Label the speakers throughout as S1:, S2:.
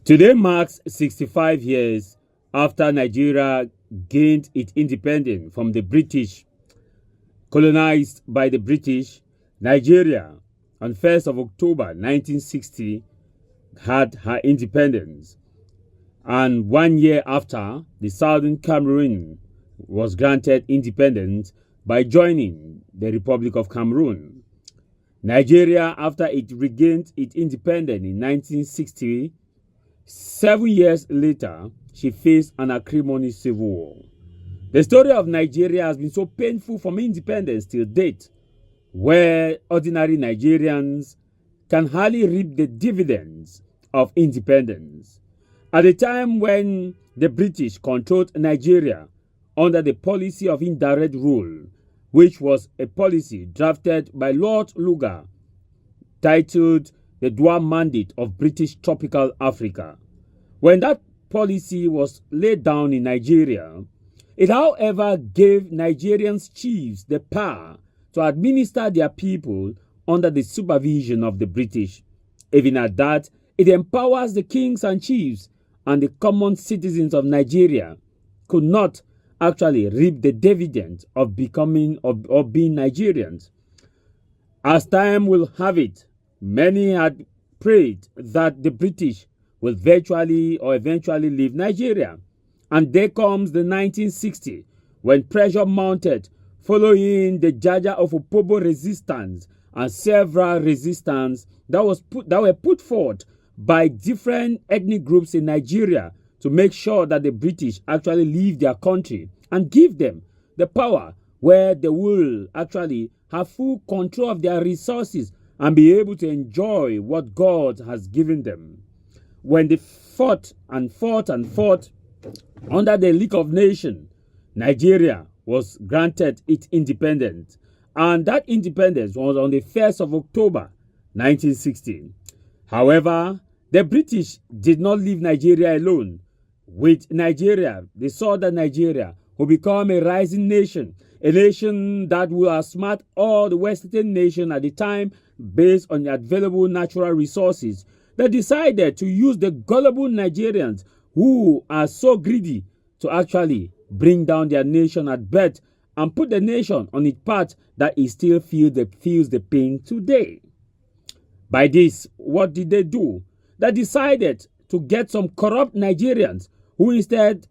S1: Today marks 65 years after Nigeria gained its independence from the British. Colonized by the British, Nigeria on 1st of October 1960 had her independence. And 1 year after, the Southern Cameroon was granted independence by joining the Republic of Cameroon. Nigeria, after it regained its independence in 1960, 7 years later, she faced an acrimonious civil war. The story of Nigeria has been so painful from independence till date, where ordinary Nigerians can hardly reap the dividends of independence. At the time when the British controlled Nigeria under the policy of indirect rule, which was a policy drafted by Lord Lugar, titled the Dual Mandate of British Tropical Africa. When that policy was laid down in Nigeria, it however gave Nigerian chiefs the power to administer their people under the supervision of the British. Even at that, it empowers the kings and chiefs, and the common citizens of Nigeria could not actually reap the dividend of becoming of being Nigerians. As time will have it, many had prayed that the British will virtually or eventually leave Nigeria. And there comes the 1960, when pressure mounted following the Jaja of Opobo resistance and several resistance that were put forth by different ethnic groups in Nigeria to make sure that the British actually leave their country and give them the power where they will actually have full control of their resources and be able to enjoy what God has given them. When they fought under the League of Nations, Nigeria was granted its independence, and that independence was on the 1st of October 1960. However, the British did not leave Nigeria alone. With Nigeria, they saw that Nigeria will become a rising nation, a nation that will outsmart all the Western nations at the time based on the available natural resources. They decided to use the gullible Nigerians who are so greedy to actually bring down their nation at birth and put the nation on its path that it still feels the pain today. By this, what did they do? They decided to get some corrupt Nigerians who, instead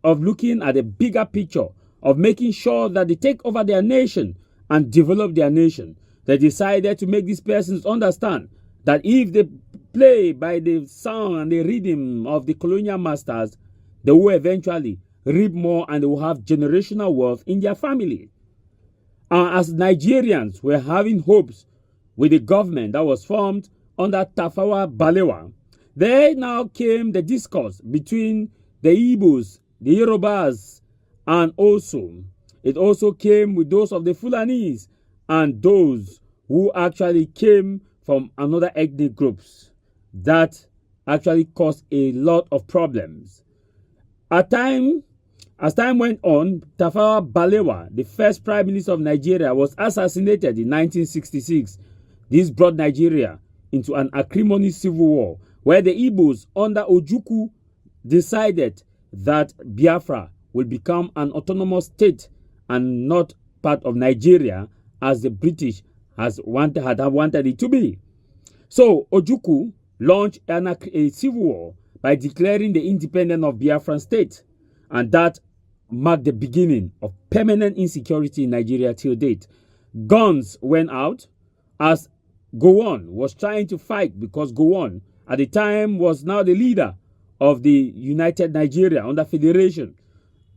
S1: of looking at the bigger picture of making sure that they take over their nation and develop their nation, they decided to make these persons understand that if they play by the sound and the rhythm of the colonial masters, they will eventually reap more and they will have generational wealth in their family. As Nigerians were having hopes with the government that was formed under Tafawa Balewa, there now came the discourse between the Igbos, the Yorubas, and it also came with those of the Fulanis and those who actually came from another ethnic groups. That actually caused a lot of problems. As time went on, Tafawa Balewa, the first prime minister of Nigeria, was assassinated in 1966. This brought Nigeria into an acrimonious civil war where the Igbos under Ojukwu decided that Biafra will become an autonomous state and not part of Nigeria as the British had wanted it to be. So Ojukwu launched a civil war by declaring the independence of Biafran state, and that marked the beginning of permanent insecurity in Nigeria till date. Guns went out as Gowon was trying to fight, because Gowon at the time was now the leader of the United Nigeria under Federation.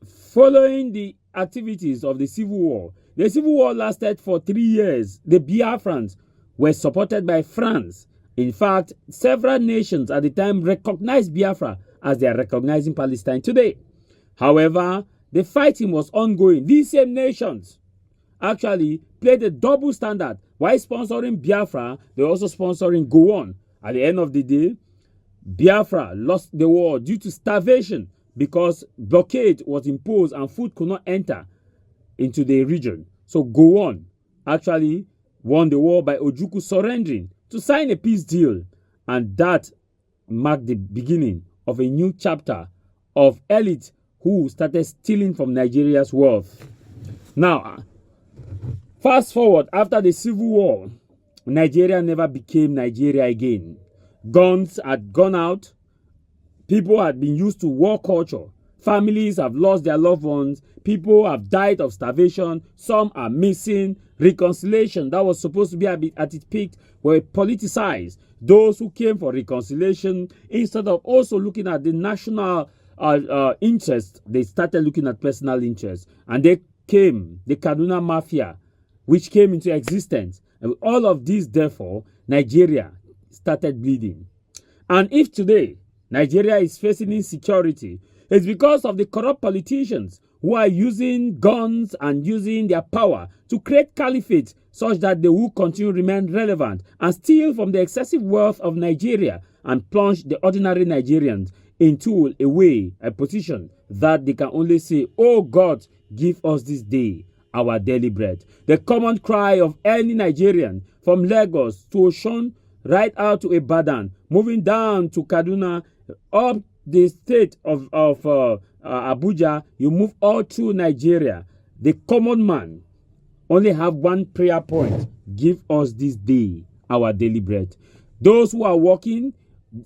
S1: Following the activities of the civil war lasted for 3 years. The Biafrans were supported by France. In fact, several nations at the time recognized Biafra as they are recognizing Palestine today. However, the fighting was ongoing. These same nations actually played a double standard. While sponsoring Biafra, they were also sponsoring Gowon. At the end of the day, Biafra lost the war due to starvation because blockade was imposed and food could not enter into the region. So Gowon actually won the war by Ojukwu surrendering to sign a peace deal, and that marked the beginning of a new chapter of elites who started stealing from Nigeria's wealth. Now, fast forward, after the Civil War, Nigeria never became Nigeria again. Guns had gone out. People had been used to war culture. Families have lost their loved ones. People have died of starvation. Some are missing. Reconciliation that was supposed to be at its peak were politicized. Those who came for reconciliation, instead of also looking at the national interest, they started looking at personal interest. And they came, the Kaduna Mafia, which came into existence. And all of this, therefore, Nigeria started bleeding. And if today Nigeria is facing insecurity, it's because of the corrupt politicians who are using guns and using their power to create caliphate such that they will continue to remain relevant and steal from the excessive wealth of Nigeria and plunge the ordinary Nigerians into a position that they can only say, "Oh God, give us this day our daily bread." The common cry of any Nigerian from Lagos to Osun, right out to Ibadan, moving down to Kaduna, up the state of Abuja, you move all through Nigeria. The common man only have one prayer point: give us this day our daily bread. Those who are working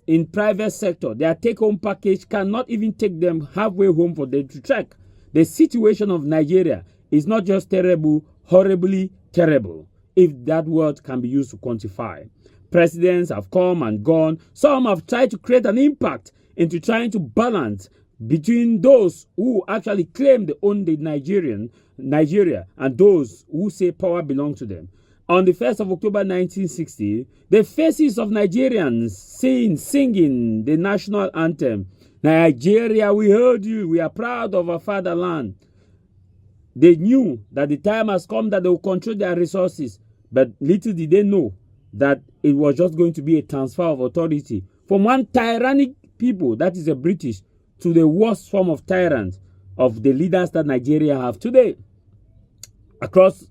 S1: in private sector, their take-home package cannot even take them halfway home for them to trek. The situation of Nigeria is not just terrible, horribly terrible, if that word can be used to quantify. Presidents have come and gone. Some have tried to create an impact into trying to balance between those who actually claim they own the Nigeria and those who say power belongs to them. On the 1st of October 1960, the faces of Nigerians singing the national anthem, "Nigeria, we heard you, we are proud of our fatherland." They knew that the time has come that they will control their resources, but little did they know that it was just going to be a transfer of authority from one tyrannic people, that is the British, to the worst form of tyrants of the leaders that Nigeria have today.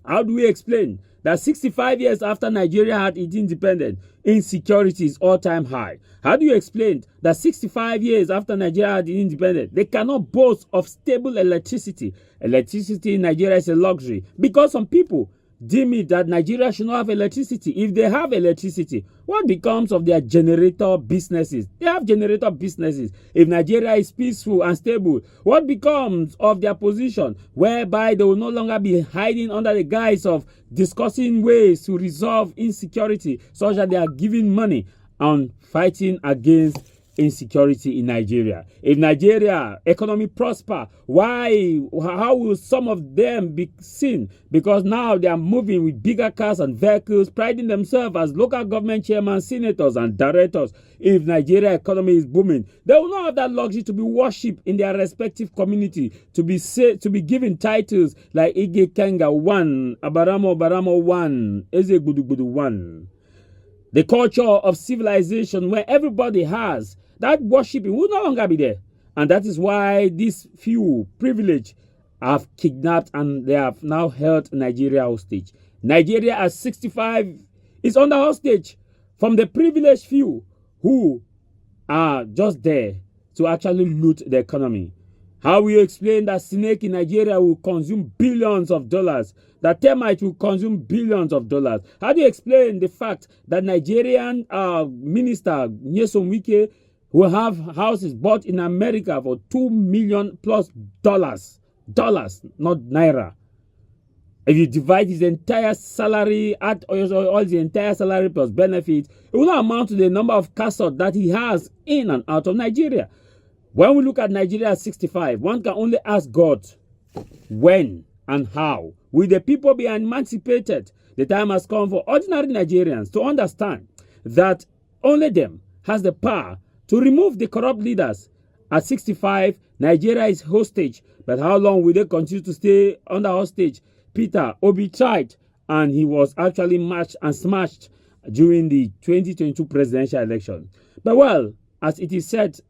S1: How do we explain that 65 years after Nigeria had its independence, insecurity is all-time high? How do you explain that 65 years after Nigeria had its independence, they cannot boast of stable electricity? Electricity in Nigeria is a luxury because some people deem it that Nigeria should not have electricity. If they have electricity, what becomes of their generator businesses? They have generator businesses. If Nigeria is peaceful and stable, what becomes of their position whereby they will no longer be hiding under the guise of discussing ways to resolve insecurity, such that they are giving money on fighting against insecurity in Nigeria? If Nigeria economy prosper, how will some of them be seen? Because now they are moving with bigger cars and vehicles, priding themselves as local government chairmen, senators and directors. If Nigeria economy is booming, they will not have that luxury to be worshipped in their respective community, to be given titles like Ige Kenga 1, Abaramo 1, Eze Gudugudu 1. The culture of civilization where everybody has that worshiping will no longer be there. And that is why these few privileged have kidnapped and they have now held Nigeria hostage. Nigeria at 65 is under hostage from the privileged few who are just there to actually loot the economy. How will you explain that snake in Nigeria will consume billions of dollars? That termite will consume billions of dollars? How do you explain the fact that Nigerian minister Nyesom Wike will have houses bought in America for $2 million plus dollars, not naira? If you divide his entire salary, add all the entire salary plus benefits, it will not amount to the number of castles that he has in and out of Nigeria. When we look at Nigeria at 65, one can only ask God, when and how will the people be emancipated? The time has come for ordinary Nigerians to understand that only them has the power to remove the corrupt leaders. At 65, Nigeria is hostage. But how long will they continue to stay under hostage? Peter Obi tried, and he was actually matched and smashed during the 2022 presidential election. But well, as it is said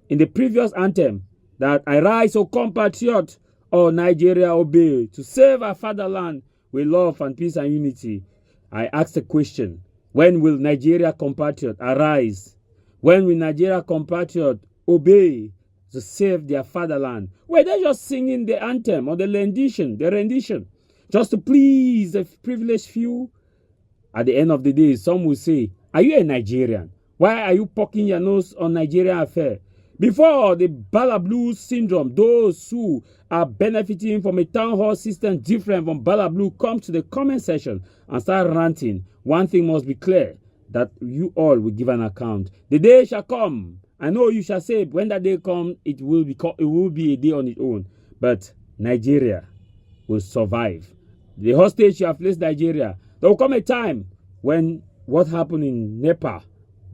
S1: in the previous anthem, that "Arise, O compatriot, O Nigeria obey, to save our fatherland with love and peace and unity." I ask the question, when will Nigeria compatriot arise? When will Nigeria compatriots obey to save their fatherland? Were they just singing the anthem or the rendition, just to please the privileged few? At the end of the day, some will say, are you a Nigerian? Why are you poking your nose on Nigerian affair? Before the Bala syndrome, those who are benefiting from a town hall system different from Bala come to the comment section and start ranting. One thing must be clear, that you all will give an account. The day shall come. I know you shall say, when that day comes, it will be a day on its own. But Nigeria will survive. The hostage you have placed Nigeria. There will come a time when what happened in Nepal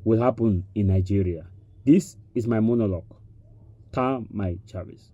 S1: will happen in Nigeria. This is my monologue. Tah Chavez.